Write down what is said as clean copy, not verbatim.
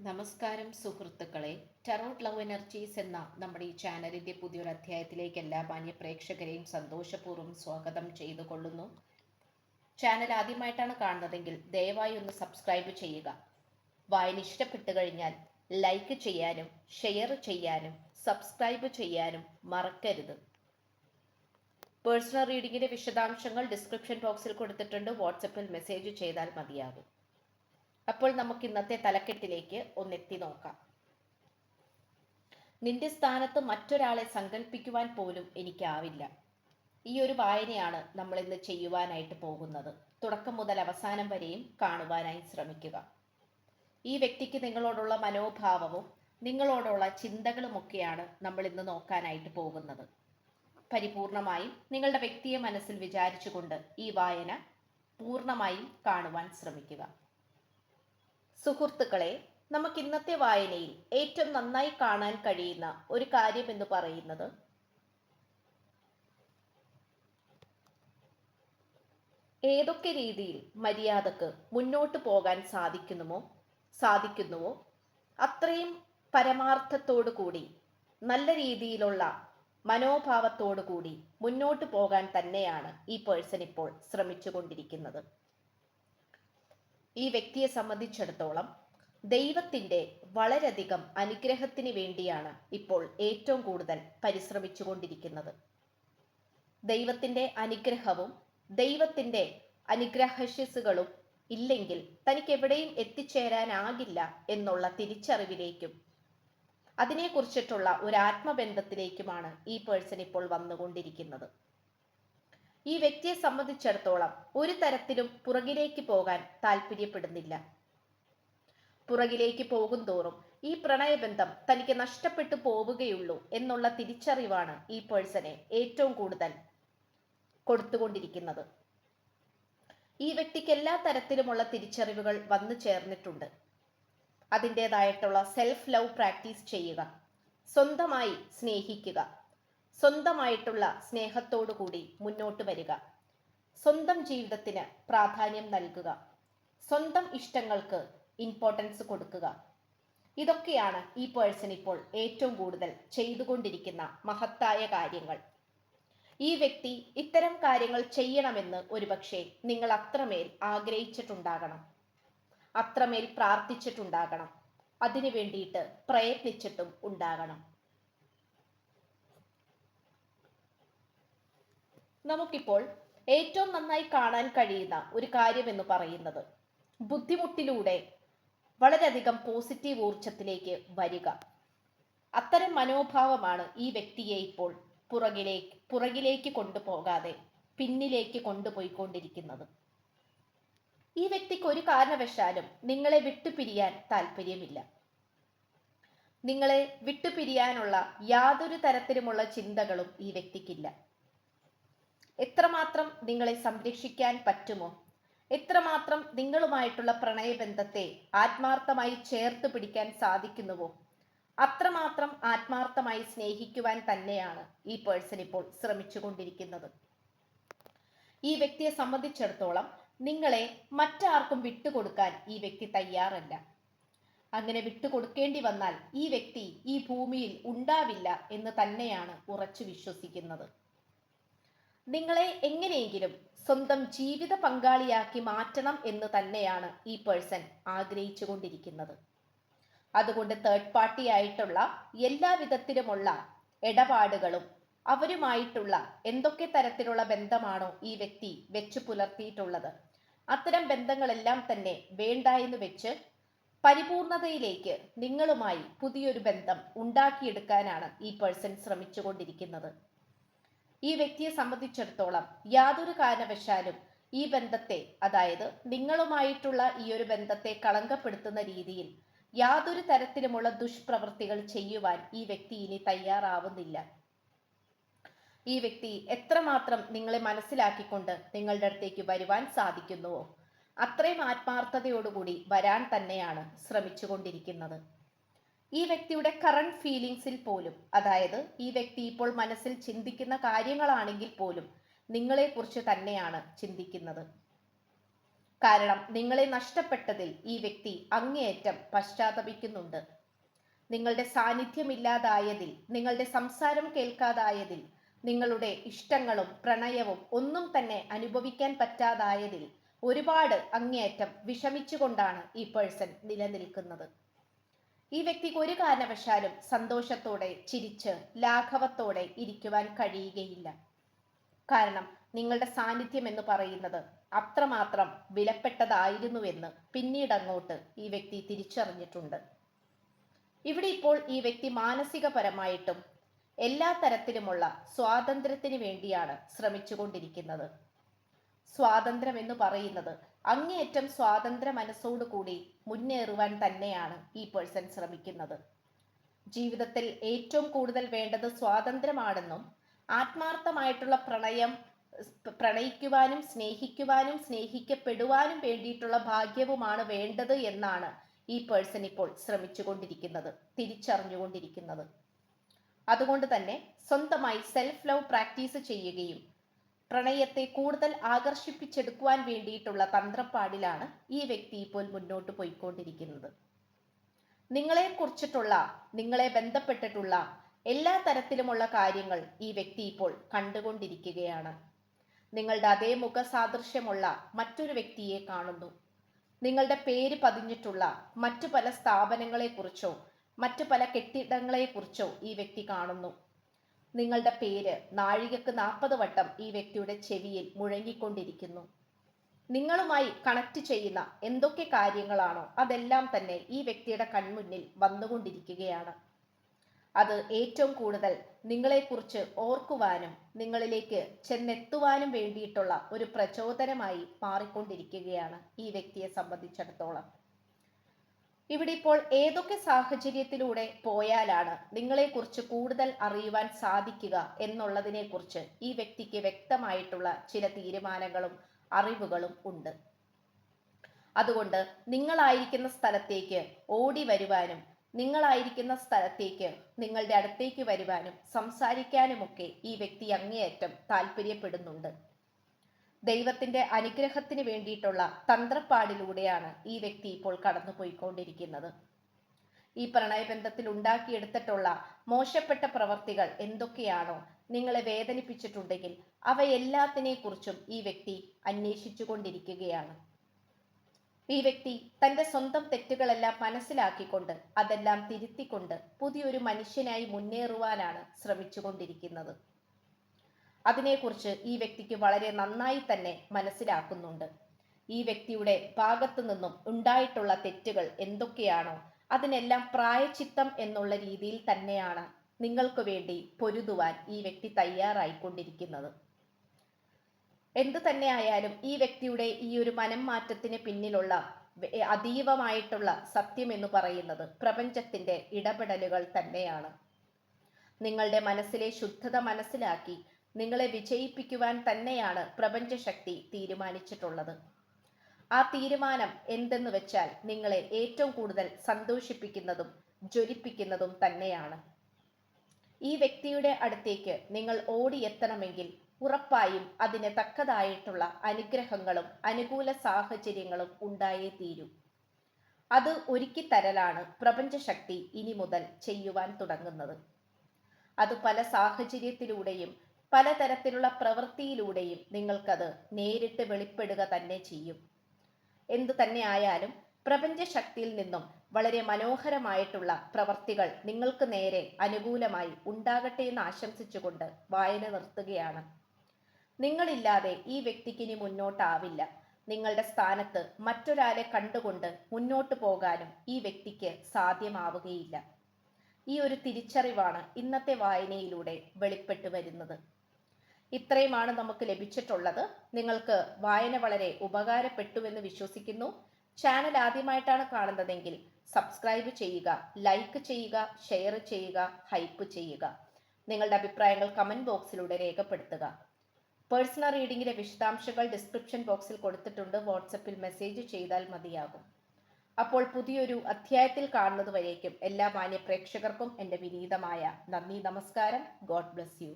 നമസ്കാരം സുഹൃത്തുക്കളെ. Tarot love energies എന്ന നമ്മുടെ ഈ ചാനലിന്റെ പുതിയൊരു അധ്യായത്തിലേക്ക് എല്ലാ മാന്യ പ്രേക്ഷകരെയും സന്തോഷപൂർവ്വം സ്വാഗതം ചെയ്തുകൊള്ളുന്നു. ചാനൽ ആദ്യമായിട്ടാണ് കാണുന്നതെങ്കിൽ ദയവായി ഒന്ന് സബ്സ്ക്രൈബ് ചെയ്യുക. വായന ഇഷ്ടപ്പെട്ടു കഴിഞ്ഞാൽ ലൈക്ക് ചെയ്യാനും ഷെയർ ചെയ്യാനും സബ്സ്ക്രൈബ് ചെയ്യാനും മറക്കരുത്. പേഴ്സണൽ റീഡിങ്ങിന്റെ വിശദാംശങ്ങൾ ഡിസ്ക്രിപ്ഷൻ ബോക്സിൽ കൊടുത്തിട്ടുണ്ട്. വാട്സപ്പിൽ മെസ്സേജ് ചെയ്താൽ മതിയാകും. അപ്പോൾ നമുക്ക് ഇന്നത്തെ തലക്കെട്ടിലേക്ക് ഒന്നെത്തി നോക്കാം. നിന്റെ സ്ഥാനത്ത് മറ്റൊരാളെ സങ്കല്പിക്കുവാൻ പോലും എനിക്കാവില്ല. ഈ ഒരു വായനയാണ് നമ്മൾ ഇന്ന് ചെയ്യുവാനായിട്ട് പോകുന്നത്. തുടക്കം മുതൽ അവസാനം വരെയും കാണുവാനായി ശ്രമിക്കുക. ഈ വ്യക്തിക്ക് നിങ്ങളോടുള്ള മനോഭാവവും നിങ്ങളോടുള്ള ചിന്തകളുമൊക്കെയാണ് നമ്മൾ ഇന്ന് നോക്കാനായിട്ട് പോകുന്നത്. പരിപൂർണമായും നിങ്ങളുടെ വ്യക്തിയെ മനസ്സിൽ വിചാരിച്ചുകൊണ്ട് ഈ വായന പൂർണ്ണമായും കാണുവാൻ ശ്രമിക്കുക. സുഹൃത്തുക്കളെ, നമുക്ക് ഇന്നത്തെ വായനയിൽ ഏറ്റവും നന്നായി കാണാൻ കഴിയുന്ന ഒരു കാര്യം എന്ന് പറയുന്നത് ഏതൊക്കെ രീതിയിൽ മര്യാദക്ക് മുന്നോട്ട് പോകാൻ സാധിക്കുന്നുവോ അത്രയും പരമാർത്ഥത്തോടു കൂടി നല്ല രീതിയിലുള്ള മനോഭാവത്തോടു കൂടി മുന്നോട്ട് പോകാൻ തന്നെയാണ് ഈ പേഴ്സൺ ഇപ്പോൾ ശ്രമിച്ചുകൊണ്ടിരിക്കുന്നത്. ഈ വ്യക്തിയെ സംബന്ധിച്ചിടത്തോളം ദൈവത്തിൻ്റെ വളരെയധികം അനുഗ്രഹത്തിന് വേണ്ടിയാണ് ഇപ്പോൾ ഏറ്റവും കൂടുതൽ പരിശ്രമിച്ചുകൊണ്ടിരിക്കുന്നത്. ദൈവത്തിൻ്റെ അനുഗ്രഹവും ദൈവത്തിൻ്റെ അനുഗ്രഹശിസുകളും ഇല്ലെങ്കിൽ തനിക്ക് എവിടെയും എത്തിച്ചേരാനാകില്ല എന്നുള്ള തിരിച്ചറിവിലേക്കും അതിനെക്കുറിച്ചിട്ടുള്ള ഒരു ആത്മബന്ധത്തിലേക്കുമാണ് ഈ പേഴ്സൺ ഇപ്പോൾ വന്നുകൊണ്ടിരിക്കുന്നത്. ഈ വ്യക്തിയെ സംബന്ധിച്ചിടത്തോളം ഒരു തരത്തിലും പുറകിലേക്ക് പോകാൻ താല്പര്യപ്പെടുന്നില്ല. പുറകിലേക്ക് പോകും തോറും ഈ പ്രണയബന്ധം തനിക്ക് നഷ്ടപ്പെട്ടു പോവുകയുള്ളൂ എന്നുള്ള തിരിച്ചറിവാണ് ഈ പേഴ്സണെ ഏറ്റവും കൂടുതൽ കൊടുത്തുകൊണ്ടിരിക്കുന്നത്. ഈ വ്യക്തിക്ക് എല്ലാ തരത്തിലുമുള്ള തിരിച്ചറിവുകൾ വന്നു ചേർന്നിട്ടുണ്ട്. അതിൻ്റെതായിട്ടുള്ള സെൽഫ് ലവ് പ്രാക്ടീസ് ചെയ്യുക, സ്വന്തമായി സ്നേഹിക്കുക, സ്വന്തമായിട്ടുള്ള സ്നേഹത്തോടു കൂടി മുന്നോട്ട് വരിക, സ്വന്തം ജീവിതത്തിന് പ്രാധാന്യം നൽകുക, സ്വന്തം ഇഷ്ടങ്ങൾക്ക് ഇമ്പോർട്ടൻസ് കൊടുക്കുക. ഇതൊക്കെയാണ് ഈ പേഴ്സൺ ഇപ്പോൾ ഏറ്റവും കൂടുതൽ ചെയ്തുകൊണ്ടിരിക്കുന്ന മഹത്തായ കാര്യങ്ങൾ. ഈ വ്യക്തി ഇത്തരം കാര്യങ്ങൾ ചെയ്യണമെന്ന് ഒരുപക്ഷെ നിങ്ങൾ അത്രമേൽ ആഗ്രഹിച്ചിട്ടുണ്ടാകണം, അത്രമേൽ പ്രാർത്ഥിച്ചിട്ടുണ്ടാകണം, അതിനു വേണ്ടിയിട്ട് പ്രയത്നിച്ചിട്ടും ഉണ്ടാകണം. നമുക്കിപ്പോൾ ഏറ്റവും നന്നായി കാണാൻ കഴിയുന്ന ഒരു കാര്യം എന്ന് പറയുന്നത് ബുദ്ധിമുട്ടിലൂടെ വളരെയധികം പോസിറ്റീവ് ഊർജത്തിലേക്ക് വരിക. അത്തരം മനോഭാവമാണ് ഈ വ്യക്തിയെ ഇപ്പോൾ പുറകിലേക്ക് കൊണ്ടുപോകാതെ പിന്നിലേക്ക് കൊണ്ടുപോയിക്കൊണ്ടിരിക്കുന്നത്. ഈ വ്യക്തിക്ക് ഒരു കാരണവശാലും നിങ്ങളെ വിട്ടുപിരിയാൻ താല്പര്യമില്ല. നിങ്ങളെ വിട്ടുപിരിയാനുള്ള യാതൊരു തരത്തിലുമുള്ള ചിന്തകളും ഈ വ്യക്തിക്കില്ല. എത്രമാത്രം നിങ്ങളെ സംരക്ഷിക്കാൻ പറ്റുമോ, എത്രമാത്രം നിങ്ങളുമായിട്ടുള്ള പ്രണയബന്ധത്തെ ആത്മാർത്ഥമായി ചേർത്ത് പിടിക്കാൻ സാധിക്കുന്നുവോ അത്രമാത്രം ആത്മാർത്ഥമായി സ്നേഹിക്കുവാൻ തന്നെയാണ് ഈ പേഴ്സൺ ഇപ്പോൾ ശ്രമിച്ചുകൊണ്ടിരിക്കുന്നത്. ഈ വ്യക്തിയെ സംബന്ധിച്ചിടത്തോളം നിങ്ങളെ മറ്റാർക്കും വിട്ടുകൊടുക്കാൻ ഈ വ്യക്തി തയ്യാറല്ല. അങ്ങനെ വിട്ടുകൊടുക്കേണ്ടി വന്നാൽ ഈ വ്യക്തി ഈ ഭൂമിയിൽ ഉണ്ടാവില്ല എന്ന് തന്നെയാണ് ഉറച്ചു വിശ്വസിക്കുന്നത്. നിങ്ങളെ എങ്ങനെയെങ്കിലും സ്വന്തം ജീവിത പങ്കാളിയാക്കി മാറ്റണം എന്ന് തന്നെയാണ് ഈ പേഴ്സൺ ആഗ്രഹിച്ചു കൊണ്ടിരിക്കുന്നത്. അതുകൊണ്ട് തേർഡ് പാർട്ടി ആയിട്ടുള്ള എല്ലാ വിധത്തിലുമുള്ള ഇടപാടുകളും അവരുമായിട്ടുള്ള എന്തൊക്കെ തരത്തിലുള്ള ബന്ധമാണോ ഈ വ്യക്തി വെച്ചു പുലർത്തിയിട്ടുള്ളത് അത്തരം ബന്ധങ്ങളെല്ലാം തന്നെ വേണ്ട എന്ന് വെച്ച് പരിപൂർണതയിലേക്ക് നിങ്ങളുമായി പുതിയൊരു ബന്ധം ഉണ്ടാക്കിയെടുക്കാനാണ് ഈ പേഴ്സൺ ശ്രമിച്ചുകൊണ്ടിരിക്കുന്നത്. ഈ വ്യക്തിയെ സംബന്ധിച്ചിടത്തോളം യാതൊരു കാരണവശാലും ഈ ബന്ധത്തെ, അതായത് നിങ്ങളുമായിട്ടുള്ള ഈ ഒരു ബന്ധത്തെ കളങ്കപ്പെടുത്തുന്ന രീതിയിൽ യാതൊരു തരത്തിലുമുള്ള ദുഷ്പ്രവൃത്തികൾ ചെയ്യുവാൻ ഈ വ്യക്തി ഇനി തയ്യാറാവുന്നില്ല. ഈ വ്യക്തി എത്രമാത്രം നിങ്ങളെ മനസ്സിലാക്കിക്കൊണ്ട് നിങ്ങളുടെ അടുത്തേക്ക് വരുവാൻ സാധിക്കുന്നുവോ അത്രയും ആത്മാർത്ഥതയോടുകൂടി വരാൻ തന്നെയാണ് ശ്രമിച്ചുകൊണ്ടിരിക്കുന്നത്. ഈ വ്യക്തിയുടെ കറണ്ട് ഫീലിങ്സിൽ പോലും, അതായത് ഈ വ്യക്തി ഇപ്പോൾ മനസ്സിൽ ചിന്തിക്കുന്ന കാര്യങ്ങളാണെങ്കിൽ പോലും നിങ്ങളെക്കുറിച്ച് തന്നെയാണ് ചിന്തിക്കുന്നത്. കാരണം നിങ്ങളെ നഷ്ടപ്പെട്ടതിൽ ഈ വ്യക്തി അങ്ങേയറ്റം പശ്ചാത്തപിക്കുന്നുണ്ട്. നിങ്ങളുടെ സാന്നിധ്യമില്ലാതായതിൽ, നിങ്ങളുടെ സംസാരം കേൾക്കാതായതിൽ, നിങ്ങളുടെ ഇഷ്ടങ്ങളും പ്രണയവും ഒന്നും തന്നെ അനുഭവിക്കാൻ പറ്റാതായതിൽ ഒരുപാട് അങ്ങേയറ്റം വിഷമിച്ചുകൊണ്ടാണ് ഈ പേഴ്സൺ നിലനിൽക്കുന്നത്. ഈ വ്യക്തിക്ക് ഒരു കാരണവശാലും സന്തോഷത്തോടെ ചിരിച്ച് ലാഘവത്തോടെ ഇരിക്കുവാൻ കഴിയുകയില്ല. കാരണം നിങ്ങളുടെ സാന്നിധ്യം എന്ന് പറയുന്നത് അത്രമാത്രം വിലപ്പെട്ടതായിരുന്നുവെന്ന് പിന്നീട് അങ്ങോട്ട് ഈ വ്യക്തി തിരിച്ചറിഞ്ഞിട്ടുണ്ട്. ഇവിടെ ഇപ്പോൾ ഈ വ്യക്തി മാനസികപരമായിട്ടും എല്ലാ തരത്തിലുമുള്ള സ്വാതന്ത്ര്യത്തിന് വേണ്ടിയാണ് ശ്രമിച്ചുകൊണ്ടിരിക്കുന്നത്. സ്വാതന്ത്ര്യം എന്ന് പറയുന്നത് അങ്ങേയറ്റം സ്വാതന്ത്ര്യ മനസ്സോടുകൂടി മുന്നേറുവാൻ തന്നെയാണ് ഈ പേഴ്സൺ ശ്രമിക്കുന്നത്. ജീവിതത്തിൽ ഏറ്റവും കൂടുതൽ വേണ്ടത് സ്വാതന്ത്ര്യമാണെന്നും ആത്മാർത്ഥമായിട്ടുള്ള പ്രണയിക്കുവാനും സ്നേഹിക്കുവാനും സ്നേഹിക്കപ്പെടുവാനും വേണ്ടിയിട്ടുള്ള ഭാഗ്യവുമാണ് വേണ്ടത് എന്നാണ് ഈ പേഴ്സൺ ഇപ്പോൾ ശ്രമിച്ചുകൊണ്ടിരിക്കുന്നത്, തിരിച്ചറിഞ്ഞുകൊണ്ടിരിക്കുന്നത്. അതുകൊണ്ട് തന്നെ സ്വന്തമായി സെൽഫ് ലവ് പ്രാക്ടീസ് ചെയ്യുകയും പ്രണയത്തെ കൂടുതൽ ആകർഷിപ്പിച്ചെടുക്കുവാൻ വേണ്ടിയിട്ടുള്ള തന്ത്രപ്പാടിലാണ് ഈ വ്യക്തി ഇപ്പോൾ മുന്നോട്ട് പോയിക്കൊണ്ടിരിക്കുന്നത്. നിങ്ങളെ ബന്ധപ്പെട്ടിട്ടുള്ള എല്ലാ തരത്തിലുമുള്ള കാര്യങ്ങൾ ഈ വ്യക്തി ഇപ്പോൾ കണ്ടുകൊണ്ടിരിക്കുകയാണ്. നിങ്ങളുടെ അതേ മുഖസാദൃശ്യമുള്ള മറ്റൊരു വ്യക്തിയെ കാണുന്നു. നിങ്ങളുടെ പേര് പതിഞ്ഞിട്ടുള്ള മറ്റു പല സ്ഥാപനങ്ങളെക്കുറിച്ചോ മറ്റു പല കെട്ടിടങ്ങളെക്കുറിച്ചോ ഈ വ്യക്തി കാണുന്നു. നിങ്ങളുടെ പേര് നാഴികക്ക് 40 വട്ടം ഈ വ്യക്തിയുടെ ചെവിയിൽ മുഴങ്ങിക്കൊണ്ടിരിക്കുന്നു. നിങ്ങളുമായി കണക്ട് ചെയ്യുന്ന എന്തൊക്കെ കാര്യങ്ങളാണോ അതെല്ലാം തന്നെ ഈ വ്യക്തിയുടെ കൺമുന്നിൽ വന്നുകൊണ്ടിരിക്കുകയാണ്. അത് ഏറ്റവും കൂടുതൽ നിങ്ങളെക്കുറിച്ച് ഓർക്കുവാനും നിങ്ങളിലേക്ക് ചെന്നെത്തുവാനും വേണ്ടിയിട്ടുള്ള ഒരു പ്രചോദനമായി മാറിക്കൊണ്ടിരിക്കുകയാണ് ഈ വ്യക്തിയെ സംബന്ധിച്ചിടത്തോളം. ഇവിടെ ഇപ്പോൾ ഏതൊക്കെ സാഹചര്യത്തിലൂടെ പോയാലാണ് നിങ്ങളെക്കുറിച്ച് കൂടുതൽ അറിയുവാൻ സാധിക്കുക എന്നുള്ളതിനെക്കുറിച്ച് ഈ വ്യക്തിക്ക് വ്യക്തമായിട്ടുള്ള ചില തീരുമാനങ്ങളും അറിവുകളും ഉണ്ട്. അതുകൊണ്ട് നിങ്ങളായിരിക്കുന്ന സ്ഥലത്തേക്ക് ഓടി വരുവാനും നിങ്ങളായിരിക്കുന്ന സ്ഥലത്തേക്ക് നിങ്ങളുടെ അടുത്തേക്ക് വരുവാനും സംസാരിക്കാനുമൊക്കെ ഈ വ്യക്തി അങ്ങേയറ്റം താല്പര്യപ്പെടുന്നുണ്ട്. ദൈവത്തിന്റെ അനുഗ്രഹത്തിന് വേണ്ടിയിട്ടുള്ള തന്ത്രപ്പാടിലൂടെയാണ് ഈ വ്യക്തി ഇപ്പോൾ കടന്നുപോയിക്കൊണ്ടിരിക്കുന്നത്. ഈ പ്രണയബന്ധത്തിൽ ഉണ്ടാക്കിയെടുത്തിട്ടുള്ള മോശപ്പെട്ട പ്രവർത്തികൾ എന്തൊക്കെയാണോ നിങ്ങളെ വേദനിപ്പിച്ചിട്ടുണ്ടെങ്കിൽ അവയെല്ലാത്തിനെ കുറിച്ചും ഈ വ്യക്തി അന്വേഷിച്ചു കൊണ്ടിരിക്കുകയാണ്. ഈ വ്യക്തി തന്റെ സ്വന്തം തെറ്റുകളെല്ലാം മനസ്സിലാക്കിക്കൊണ്ട് അതെല്ലാം തിരുത്തിക്കൊണ്ട് പുതിയൊരു മനുഷ്യനായി മുന്നേറുവാനാണ് ശ്രമിച്ചുകൊണ്ടിരിക്കുന്നത്. അതിനെക്കുറിച്ച് ഈ വ്യക്തിക്ക് വളരെ നന്നായി തന്നെ മനസ്സിലാക്കുന്നുണ്ട്. ഈ വ്യക്തിയുടെ ഭാഗത്തു നിന്നും ഉണ്ടായിട്ടുള്ള തെറ്റുകൾ എന്തൊക്കെയാണോ അതിനെല്ലാം പ്രായച്ചിത്തം എന്നുള്ള രീതിയിൽ തന്നെയാണ് നിങ്ങൾക്ക് വേണ്ടി പൊരുതുവാൻ ഈ വ്യക്തി തയ്യാറായിക്കൊണ്ടിരിക്കുന്നത്. എന്തു തന്നെ ആയാലും ഈ വ്യക്തിയുടെ ഈ ഒരു മനം മാറ്റത്തിന് പിന്നിലുള്ള അതീവമായിട്ടുള്ള സത്യം എന്ന് പറയുന്നത് പ്രപഞ്ചത്തിന്റെ ഇടപെടലുകൾ തന്നെയാണ്. നിങ്ങളുടെ മനസ്സിലെ ശുദ്ധത മനസ്സിലാക്കി നിങ്ങളെ വിജയിപ്പിക്കുവാൻ തന്നെയാണ് പ്രപഞ്ചശക്തി തീരുമാനിച്ചിട്ടുള്ളത്. ആ തീരുമാനം എന്തെന്ന് വെച്ചാൽ നിങ്ങളെ ഏറ്റവും കൂടുതൽ സന്തോഷിപ്പിക്കുന്നതും ജ്വലിപ്പിക്കുന്നതും തന്നെയാണ്. ഈ വ്യക്തിയുടെ അടുത്തേക്ക് നിങ്ങൾ ഓടിയെത്തണമെങ്കിൽ ഉറപ്പായും അതിന് തക്കതായിട്ടുള്ള അനുഗ്രഹങ്ങളും അനുകൂല സാഹചര്യങ്ങളും ഉണ്ടായേ തീരൂ. അത് ഒരുക്കി തരലാണ് പ്രപഞ്ചശക്തി ഇനി മുതൽ ചെയ്യുവാൻ തുടങ്ങുന്നത്. അത് പല സാഹചര്യത്തിലൂടെയും പലതരത്തിലുള്ള പ്രവൃത്തിയിലൂടെയും നിങ്ങൾക്കത് നേരിട്ട് വെളിപ്പെടുക തന്നെ ചെയ്യും. എന്തു തന്നെ ആയാലും പ്രപഞ്ചശക്തിയിൽ നിന്നും വളരെ മനോഹരമായിട്ടുള്ള പ്രവർത്തികൾ നിങ്ങൾക്ക് നേരെ അനുകൂലമായി ഉണ്ടാകട്ടെ എന്ന് ആശംസിച്ചുകൊണ്ട് വായന നിർത്തുകയാണ്. നിങ്ങളില്ലാതെ ഈ വ്യക്തിക്ക് ഇനി മുന്നോട്ടാവില്ല. നിങ്ങളുടെ സ്ഥാനത്ത് മറ്റൊരാളെ കണ്ടുകൊണ്ട് മുന്നോട്ട് പോകാനും ഈ വ്യക്തിക്ക് സാധ്യമാവുകയില്ല. ഈ ഒരു തിരിച്ചറിവാണ് ഇന്നത്തെ വായനയിലൂടെ വെളിപ്പെട്ടു വരുന്നത്. ഇത്രയുമാണ് നമുക്ക് ലഭിച്ചിട്ടുള്ളത്. നിങ്ങൾക്ക് വായന വളരെ ഉപകാരപ്പെട്ടുവെന്ന് വിശ്വസിക്കുന്നു. ചാനൽ ആദ്യമായിട്ടാണ് കാണുന്നതെങ്കിൽ സബ്സ്ക്രൈബ് ചെയ്യുക, ലൈക്ക് ചെയ്യുക, ഷെയർ ചെയ്യുക, ഹൈപ്പ് ചെയ്യുക. നിങ്ങളുടെ അഭിപ്രായങ്ങൾ കമന്റ് ബോക്സിലൂടെ രേഖപ്പെടുത്തുക. പേഴ്സണൽ റീഡിങ്ങിന്റെ വിശദാംശങ്ങൾ ഡിസ്ക്രിപ്ഷൻ ബോക്സിൽ കൊടുത്തിട്ടുണ്ട്. വാട്സപ്പിൽ മെസ്സേജ് ചെയ്താൽ മതിയാകും. അപ്പോൾ പുതിയൊരു അധ്യായത്തിൽ കാണുന്നത് വരേക്കും എല്ലാ മാന്യ പ്രേക്ഷകർക്കും എൻ്റെ വിനീതമായ നന്ദി, നമസ്കാരം. God bless you.